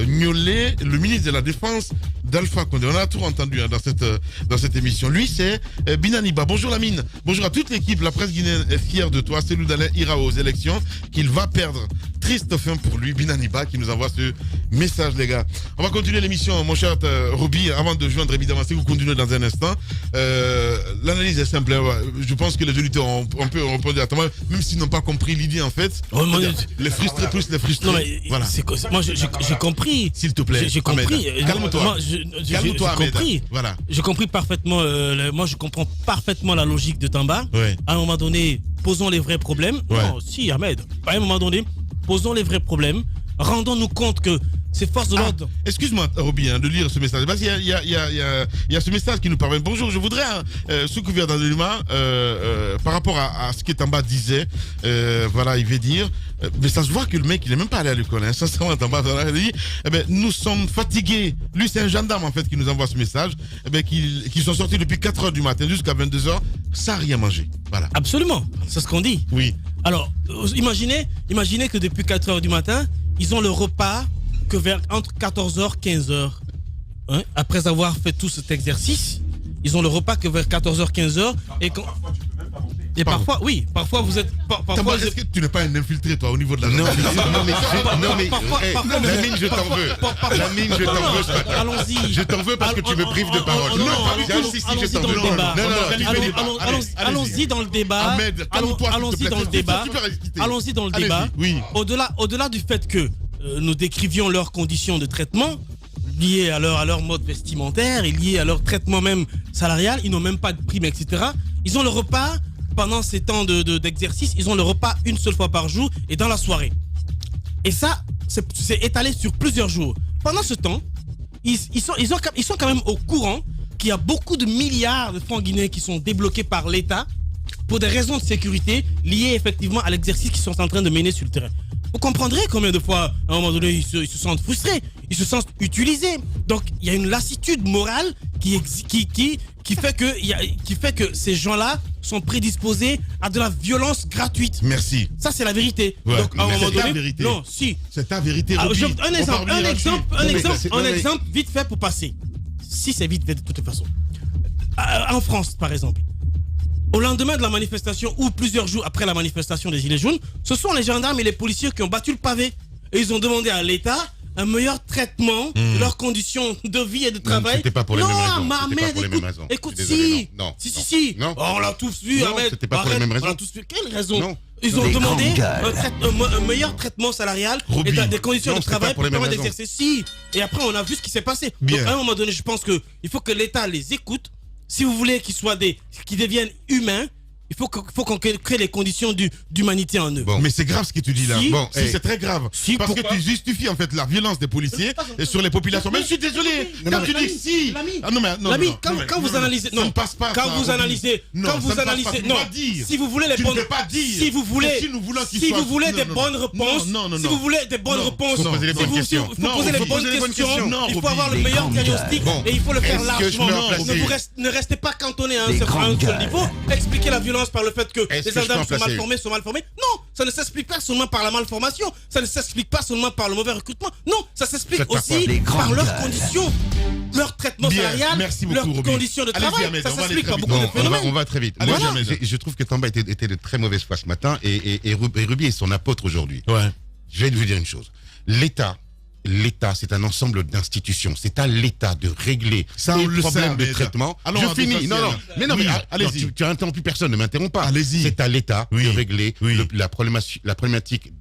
Niolé, le ministre de la Défense d'Alpha Condé. On a tout entendu hein, dans cette émission. Lui, c'est Binaniba. Bonjour Lamine. Bonjour à toute l'équipe. La presse guinéenne est fière de toi. Cellou Dalein ira aux élections qu'il va perdre. Triste fin pour lui. Binaniba qui nous envoie ce message, les gars. On va continuer l'émission, mon cher Roby. Avant de joindre évidemment, si vous continuez dans un instant, l'analyse est simple. Je pense que les auditeurs ont répondu à toi, même s'ils n'ont pas compris l'idée en fait.
Oh,
les frustrés plus les frustrés.
Non, mais
voilà.
Moi, j'ai compris.
S'il te plaît.
J'ai compris.
Calme-toi. Calme-toi, Ahmed.
Compris.
Voilà.
J'ai compris parfaitement. Moi, je comprends parfaitement la logique de Tamba.
Ouais.
À un moment donné, posons les vrais problèmes.
Ouais.
Non, si, Ahmed. À un moment donné, posons les vrais problèmes. Rendons-nous compte que ces forces de l'ordre.
Excuse-moi, Roby, hein, de lire ce message. Parce qu'il y a ce message qui nous parvient. Bonjour, je voudrais, sous couvert d'anonymat, par rapport à ce qu'Etamba disait, voilà, il veut dire, mais ça se voit que le mec, il n'est même pas allé à l'école. Hein, sincèrement, Etamba, il dit, eh ben, nous sommes fatigués. Lui, c'est un gendarme, en fait, qui nous envoie ce message, eh ben, qui sont sortis depuis 4h du matin jusqu'à 22h, sans rien manger. Voilà.
Absolument, c'est ce qu'on dit.
Oui.
Alors, imaginez que depuis 4h du matin, ils ont le repas que vers entre 14h et 15h. Hein, après avoir fait tout cet exercice, ils ont le repas que vers 14h, 15h. Et parfois, oui, parfois vous êtes. Parfois,
est-ce que tu n'es pas un infiltré, toi, au niveau de la
Non, mais
Lamine, je t'en veux. Lamine, je t'en veux.
Allons-y.
Je t'en veux parce que tu me prives de parole.
Allons-y dans le débat.
Ahmed, calme-toi.
Allons-y dans le débat. Allons-y dans le débat.
Oui.
Au-delà du fait que nous décrivions leurs conditions de traitement liées à leur mode vestimentaire et liées à leur traitement même salarial, ils n'ont même pas de prime, etc. Ils ont le repas pendant ces temps d'exercice, ils ont le repas une seule fois par jour et dans la soirée. Et ça, c'est étalé sur plusieurs jours. Pendant ce temps, ils sont quand même au courant qu'il y a beaucoup de milliards de francs guinéens qui sont débloqués par l'État pour des raisons de sécurité liées effectivement à l'exercice qu'ils sont en train de mener sur le terrain. Vous comprendrez combien de fois, à un moment donné, ils se sentent frustrés, ils se sentent utilisés. Donc, il y a une lassitude morale qui fait que ces gens-là sont prédisposés à de la violence gratuite.
Merci.
Ça, c'est la vérité.
Ouais,
donc, à un moment donné,
ta vérité.
Non, si.
C'est ta vérité, Roby.
Un exemple vite fait pour passer. Si c'est vite fait de toute façon. En France, par exemple. Au lendemain de la manifestation ou plusieurs jours après la manifestation des Gilets jaunes, ce sont les gendarmes et les policiers qui ont battu le pavé. Et ils ont demandé à l'État un meilleur traitement de leurs conditions de vie et de travail.
C'était pas pour les mêmes raisons.
Ahmed, écoute, si. Si.
Non.
Oh, on l'a tous vu,
Non,
Ahmed.
c'était pas pour les mêmes raisons.
On l'a tous vu. Quelle raison?
Non.
Ils ont demandé un meilleur traitement salarial et des conditions
Non,
de
c'était
travail
pas
pour
pour les mêmes
permettre d'exercer. Si. Et après, on a vu ce qui s'est passé.
Bien.
Donc, à un moment donné, je pense qu'il faut que l'État les écoute. Si vous voulez qu'ils deviennent humains, Il faut qu'on crée les conditions d'humanité en eux.
Bon.
Mais c'est grave ce que tu dis là.
Si.
Bon,
Si.
c'est très grave.
Si,
Parce
pourquoi
que tu justifies en fait la violence des policiers sur les populations. Mais je suis désolé. Quand tu dis si. Ah non, mais non.
L'ami,
non,
quand vous analysez,
ça ne passe pas.
quand
ça,
vous
Ruby.
analysez,
Non,
quand
ça
vous
ne passe pas.
analysez,
Tu
non.
dois dire.
Si vous voulez les
Tu ne
bonnes,
peux pas dire.
si vous voulez,
Si nous voulons qu'ils
si
soient-
vous voulez
non,
des
non,
bonnes
non.
réponses,
Non,
si vous voulez des bonnes
Non,
réponses,
faut poser les bonnes questions.
il faut
Non,
poser les
faut
bonnes
poser les bonnes
questions.
questions. Non,
Il faut
Ruby.
avoir le
Les
meilleur
grands
diagnostic
Bon.
et il faut le faire
Est-ce que je
largement.
peux en placer-
Ne restez pas cantonné à
Les
un
grandes
seul
gueules.
niveau. Expliquer la violence par le fait que
Est-ce
les
que je peux en
gendarmes sont mal
placer
formés, sont mal formés. Non, ça ne s'explique pas seulement par la malformation. Ça ne s'explique pas seulement par le mauvais recrutement. Non, ça s'explique
Faites par
aussi
quoi
Les
par
grandes
leurs
gueules.
conditions, leur traitement
Bien,
salarial,
merci beaucoup,
leurs
Ruby.
conditions de
Allez-y,
travail.
Ahmed,
Ça
on va aller
s'explique
très
par
vite.
beaucoup
Bon,
de
on
phénomènes.
va très vite.
Allez,
Moi,
jamais.
je trouve que Tamba était de très mauvaise foi ce matin et Ruby est son apôtre aujourd'hui.
Ouais.
Je vais vous dire une chose. L'État, c'est un ensemble d'institutions. C'est à l'État de régler
Ça, on
les
le
problèmes
sait,
de
mais-
traitement.
Allons
Je
à
finis.
l'essentiel.
Non, mais non,
Oui,
mais
allez-y.
tu as interrompu personne, ne m'interromps pas.
Allez-y.
C'est à l'État
Oui.
de régler
Oui.
la problématique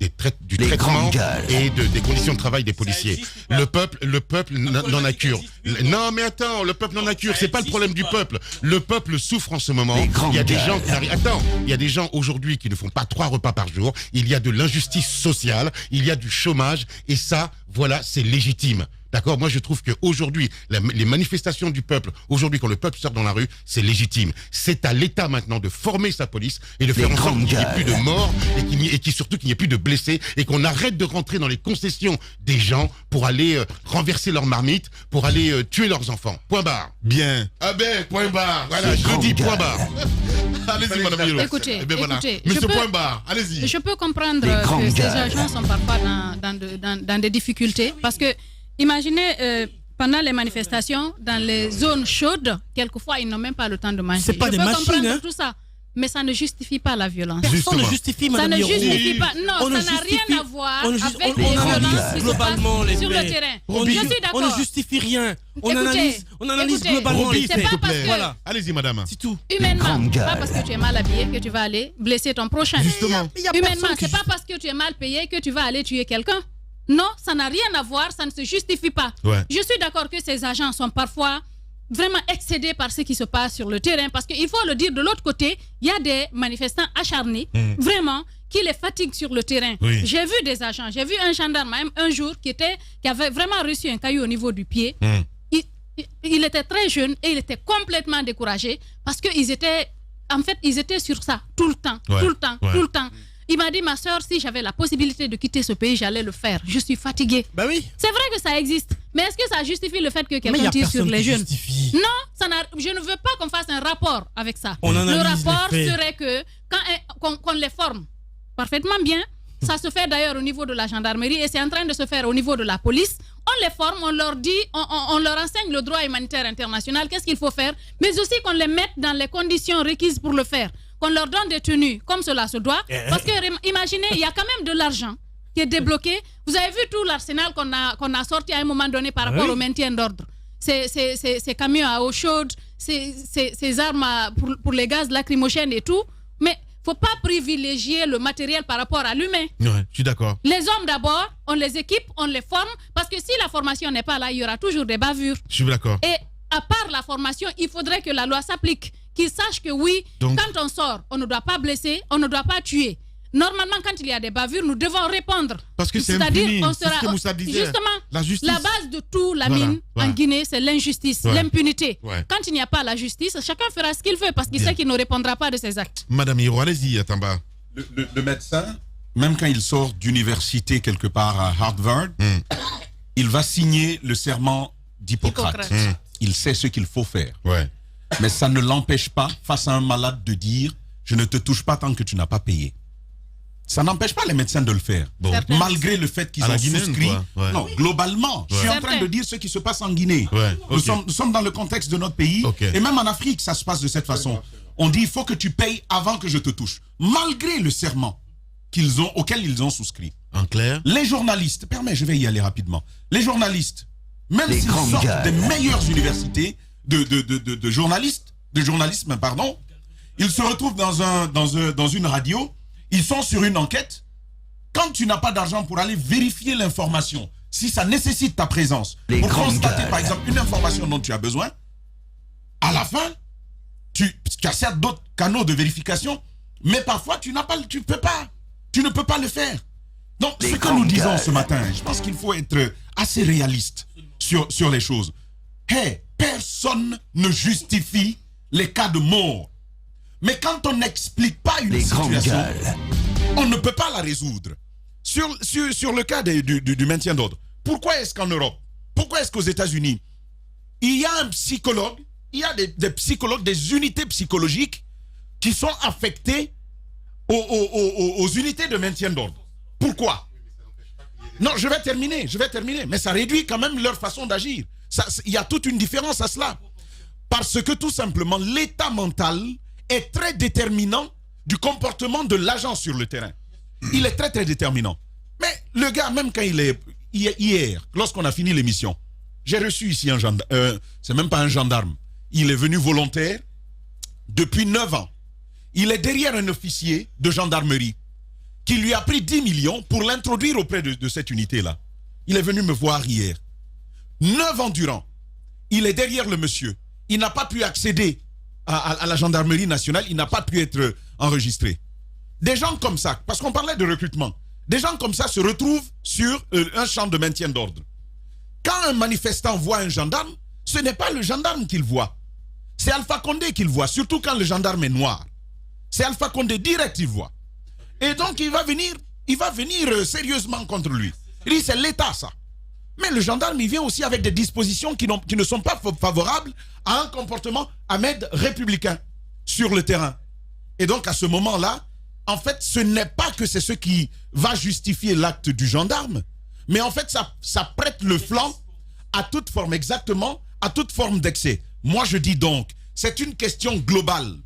du
Les
traitement
grandes gueules.
et des conditions de travail des policiers.
existe pas.
Le peuple n'en a cure. Non, mais attends, le peuple n'en a cure. C'est pas le problème du peuple. Le peuple souffre en ce moment.
Les grandes
Il y a des
gueules.
gens qui arrivent. Attends, il y a des gens aujourd'hui qui ne font pas 3 repas par jour. Il y a de l'injustice sociale. Il y a du chômage. Et ça, voilà, c'est légitime. D'accord? Moi, je trouve qu'aujourd'hui, les manifestations du peuple, aujourd'hui, quand le peuple sort dans la rue, c'est légitime. C'est à l'État maintenant de former sa police et de faire en sorte
grandes
qu'il n'y ait plus de
gueules.
morts et surtout qu'il n'y ait plus de blessés et qu'on arrête de rentrer dans les concessions des gens pour aller renverser leurs marmites, pour aller tuer leurs enfants. Point barre.
Bien. Ah ben, point barre.
Voilà, je le dis, point barre.
Allez-y, madame Hiro.
Écoutez,
Eh ben voilà.
écoutez,
Monsieur
je peux-
point barre, allez-y.
Je peux comprendre
Les grandes
que ces
gueules.
agents sont parfois dans des difficultés parce que, imaginez, pendant les manifestations, dans les zones chaudes, quelquefois, ils n'ont même pas le temps de manger.
C'est pas
Je
des
peux
machines,
comprendre
hein.
tout ça, mais ça ne justifie pas la violence.
Personne ne
Justement.
justifie,
Ça
madame
ne
Hiro.
justifie pas. Non,
On ne
ça n'a rien
justifie-
à voir
on ne ju-
avec
on-
les
on
violences
analyse
qui se
globalement
passent
les
sur le
faits.
terrain.
On
Je
ju-
suis
On ne
d'accord.
justifie rien. On
Écoutez,
analyse
écoutez,
globalement
Ruby,
les
c'est
faits.
pas
s'il te
parce
plaît.
que-
Voilà.
Allez-y, madame.
C'est tout.
Humainement,
grandes
c'est pas
gueules.
parce que tu es mal habillé que tu vas aller blesser ton prochain.
Justement.
Il y a
Humainement,
personne qui
c'est pas parce que tu es mal payé que tu vas aller tuer quelqu'un. Non, ça n'a rien à voir, ça ne se justifie pas.
Ouais.
Je suis d'accord que ces agents sont parfois vraiment excédés par ce qui se passe sur le terrain parce qu'il faut le dire, de l'autre côté, il y a des manifestants acharnés, vraiment, qui les fatiguent sur le terrain.
Oui.
J'ai vu des agents, j'ai vu un gendarme même un jour qui avait vraiment reçu un caillou au niveau du pied. Il était très jeune et il était complètement découragé parce qu'ils étaient, en fait, ils étaient sur ça tout le temps,
Ouais,
tout le temps,
ouais.
tout le temps. Il m'a dit, ma soeur, si j'avais la possibilité de quitter ce pays, j'allais le faire. Je suis fatiguée.
Bah oui.
C'est vrai que ça existe, mais est-ce que ça justifie le fait que
Mais il y
quelqu'un
a
tire sur
personne
les
qui
jeunes?
justifie.
Non, je ne veux pas qu'on fasse un rapport avec ça.
On
Le
analyse
rapport
les faits.
serait que qu'on les forme parfaitement bien. Ça se fait d'ailleurs au niveau de la gendarmerie et c'est en train de se faire au niveau de la police. On les forme, on leur dit, on leur enseigne le droit humanitaire international, qu'est-ce qu'il faut faire, mais aussi qu'on les mette dans les conditions requises pour le faire, qu'on leur donne des tenues comme cela se doit. Parce que imaginez, il y a quand même de l'argent qui est débloqué. Vous avez vu tout l'arsenal qu'on a sorti à un moment donné par rapport
Oui.
au maintien d'ordre. Ces camions à eau chaude, ces armes pour les gaz lacrymogènes et tout. Mais il ne faut pas privilégier le matériel par rapport à l'humain.
Ouais, je suis d'accord.
Les hommes d'abord, on les équipe, on les forme, parce que si la formation n'est pas là, il y aura toujours des bavures.
Je suis d'accord.
Et à part la formation, il faudrait que la loi s'applique, qu'ils sachent que oui,
Donc-
quand on sort, on ne doit pas blesser, on ne doit pas tuer. Normalement, quand il y a des bavures, nous devons répondre.
Parce que c'est
C'est-à-dire,
impuni.
on
C'est
sera
ce que Moussa disait.
justement
La justice.
la base de tout, la
Voilà,
mine en
ouais.
Guinée, c'est l'injustice,
Ouais.
l'impunité.
Ouais.
Quand il n'y a pas la justice, chacun fera ce qu'il veut parce qu'il
Bien.
sait qu'il ne répondra pas de ses actes.
Madame Hiro, allez-y, Atamba.
Le médecin, même quand il sort d'université quelque part à Harvard, il va signer le serment d'Hippocrate.
Hippocrate.
Il sait ce qu'il faut faire.
Ouais.
Mais ça ne l'empêche pas, face à un malade, de dire « je ne te touche pas tant que tu n'as pas payé ». Ça n'empêche pas les médecins de le faire.
Bon.
Certains.
Malgré le fait qu'ils
À la
ont
guinéenne,
souscrit.
quoi. Ouais.
Non, globalement. Je suis en train
Certains.
de dire ce qui se passe en Guinée.
Ouais,
Nous,
ok.
nous sommes dans le contexte de notre pays.
Ok.
Et même en Afrique, ça se passe de cette façon. On dit il faut que tu payes avant que je te touche. Malgré le serment auquel ils ont souscrit.
En clair.
Les journalistes, je vais y aller rapidement. Les journalistes, même
Les
s'ils
grandes
sortent
gueules.
des meilleures universités de journalisme, pardon, ils se retrouvent dans une radio, ils sont sur une enquête. Quand tu n'as pas d'argent pour aller vérifier l'information, si ça nécessite ta présence,
Les
pour
grandes
constater
gueules.
par exemple une information dont tu as besoin, à la fin, tu Tu as certes d'autres canaux de vérification, mais parfois tu ne peux pas le faire. Donc, ce que nous disons ce matin, je pense qu'il faut être assez réaliste sur les choses. Personne ne justifie les cas de mort. Mais quand on n'explique pas une situation, on ne peut pas la résoudre. Sur le cas du maintien d'ordre, pourquoi est-ce qu'en Europe, pourquoi est-ce qu'aux États-Unis, il y a un psychologue, il y a des psychologues, des unités psychologiques qui sont affectées aux unités de maintien d'ordre? Pourquoi? Non, je vais terminer, mais ça réduit quand même leur façon d'agir. Il y a toute une différence à cela. Parce que tout simplement, l'état mental est très déterminant du comportement de l'agent sur le terrain. Il est très très déterminant. Mais le gars, même quand il est... Hier, lorsqu'on a fini l'émission, j'ai reçu ici un gendarme, c'est même pas un gendarme, il est venu volontaire depuis 9 ans. Il est derrière un officier de gendarmerie qui lui a pris 10 millions pour l'introduire auprès de cette unité-là. Il est venu me voir hier. 9 ans durant, il est derrière le monsieur. Il n'a pas pu accéder à la gendarmerie nationale, il n'a pas pu être enregistré. Des gens comme ça, parce qu'on parlait de recrutement, des gens comme ça se retrouvent sur un champ de maintien d'ordre. Quand un manifestant voit un gendarme, ce n'est pas le gendarme qu'il voit. C'est Alpha Condé qu'il voit, surtout quand le gendarme est noir. C'est Alpha Condé direct qu'il voit. Et donc il va venir sérieusement contre lui. Il dit c'est l'État ça. Mais le gendarme, il vient aussi avec des dispositions qui ne sont pas favorables à un comportement Ahmed républicain sur le terrain. Et donc à ce moment-là, en fait, ce n'est pas que c'est ce qui va justifier l'acte du gendarme, mais en fait, ça prête le flanc à toute forme, exactement, à toute forme d'excès. Moi, je dis donc, c'est une question globale.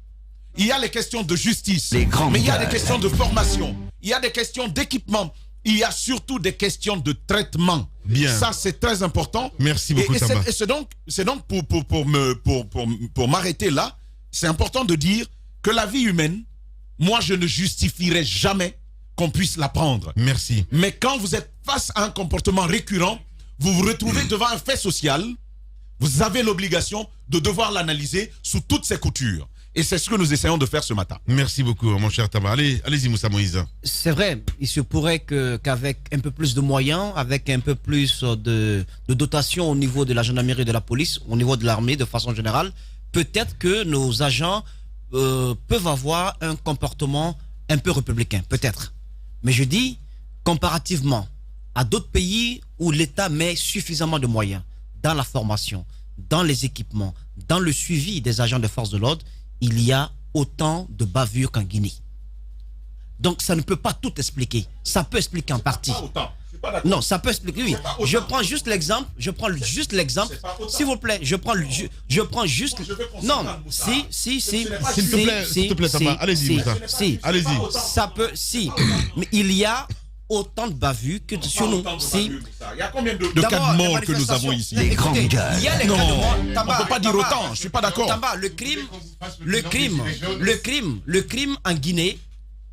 Il y a les questions de justice, mais il y a des questions de formation, il y a des questions d'équipement, il y a surtout des questions de traitement.
Bien.
Ça, c'est très important.
Merci beaucoup, Tamba.
Et c'est donc pour m'arrêter là, c'est important de dire que la vie humaine, moi, je ne justifierai jamais qu'on puisse la prendre.
Merci.
Mais quand vous êtes face à un comportement récurrent, vous vous retrouvez devant un fait social, vous avez l'obligation de devoir l'analyser sous toutes ses coutures. Et c'est ce que nous essayons de faire ce matin.
Merci beaucoup, mon cher Tamba. Allez-y, Moussa Moïse.
C'est vrai, il se pourrait qu'avec un peu plus de moyens, avec un peu plus de dotation au niveau de la gendarmerie et de la police, au niveau de l'armée de façon générale, peut-être que nos agents peuvent avoir un comportement un peu républicain, peut-être. Mais je dis, comparativement à d'autres pays où l'État met suffisamment de moyens dans la formation, dans les équipements, dans le suivi des agents de force de l'ordre, il y a autant de bavures qu'en Guinée. Donc ça ne peut pas tout expliquer. Ça peut expliquer en partie. Non, ça peut expliquer, oui. Je prends juste l'exemple. S'il vous plaît, je prends juste. Non, si.
S'il te plaît, Tamba. Allez-y, Moussa. Allez-y.
Ça peut, mais il y a autant de bavures que sur nous.
Il y a combien de cas de mort que nous avons ici?
Écoutez, il y a les cas de mort.
On ne peut pas dire autant, je ne suis pas d'accord.
Tamba, le crime en Guinée,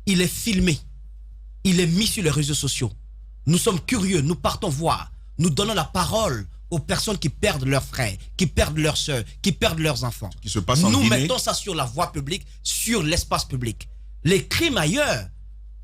il est filmé. Il est mis sur les réseaux sociaux. Nous sommes curieux, nous partons voir. Nous donnons la parole aux personnes qui perdent leurs frères, qui perdent leurs soeurs, qui perdent leurs enfants.
Qui se passe en
Nous
Guinée.
mettons ça sur la voie publique, sur l'espace public. Les crimes ailleurs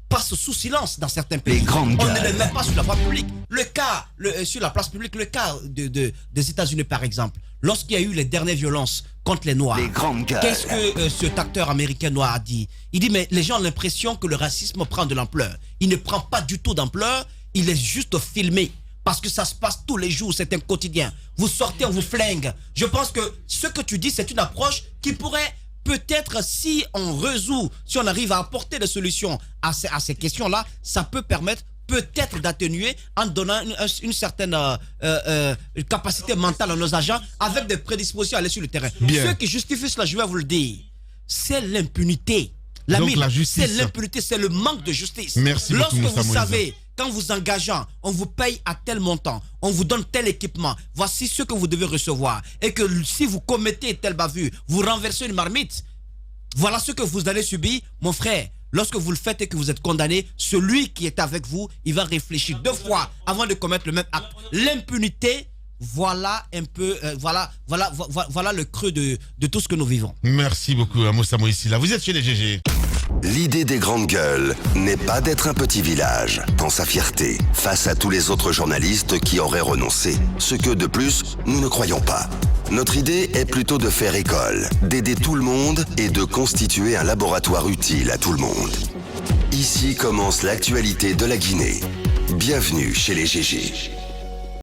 passent sous silence dans certains pays. On ne les met pas sur la voie publique. Le cas, sur la place publique, le cas des États-Unis par exemple, lorsqu'il y a eu les dernières violences contre les Noirs, qu'est-ce que cet acteur américain noir a dit? Il dit, mais les gens ont l'impression que le racisme prend de l'ampleur. Il ne prend pas du tout d'ampleur, il est juste filmé. Parce que ça se passe tous les jours, c'est un quotidien. Vous sortez, on vous flingue. Je pense que ce que tu dis, c'est une approche qui pourrait peut-être, si on résout, si on arrive à apporter des solutions à ces questions-là, ça peut permettre peut-être d'atténuer en donnant une certaine capacité mentale à nos agents avec des prédispositions à aller sur le terrain.
Bien.
Ce qui justifie cela, je vais vous le dire, c'est l'impunité.
Donc la justice.
C'est l'impunité, c'est le manque de justice.
Merci beaucoup,
Lorsque
Moussa
vous
Moïse.
savez, quand vous engageant, on vous paye à tel montant, on vous donne tel équipement, voici ce que vous devez recevoir. Et que si vous commettez telle bavure, vous renversez une marmite, voilà ce que vous allez subir, mon frère. Lorsque vous le faites et que vous êtes condamné, celui qui est avec vous, il va réfléchir 2 fois avant de commettre le même acte. L'impunité Voilà un peu, voilà le creux de tout ce que nous vivons.
Merci beaucoup, Moussa Moïsila. Vous êtes chez les GG.
L'idée des grandes gueules n'est pas d'être un petit village, dans sa fierté, face à tous les autres journalistes qui auraient renoncé. Ce que, de plus, nous ne croyons pas. Notre idée est plutôt de faire école, d'aider tout le monde et de constituer un laboratoire utile à tout le monde. Ici commence l'actualité de la Guinée. Bienvenue chez les GG.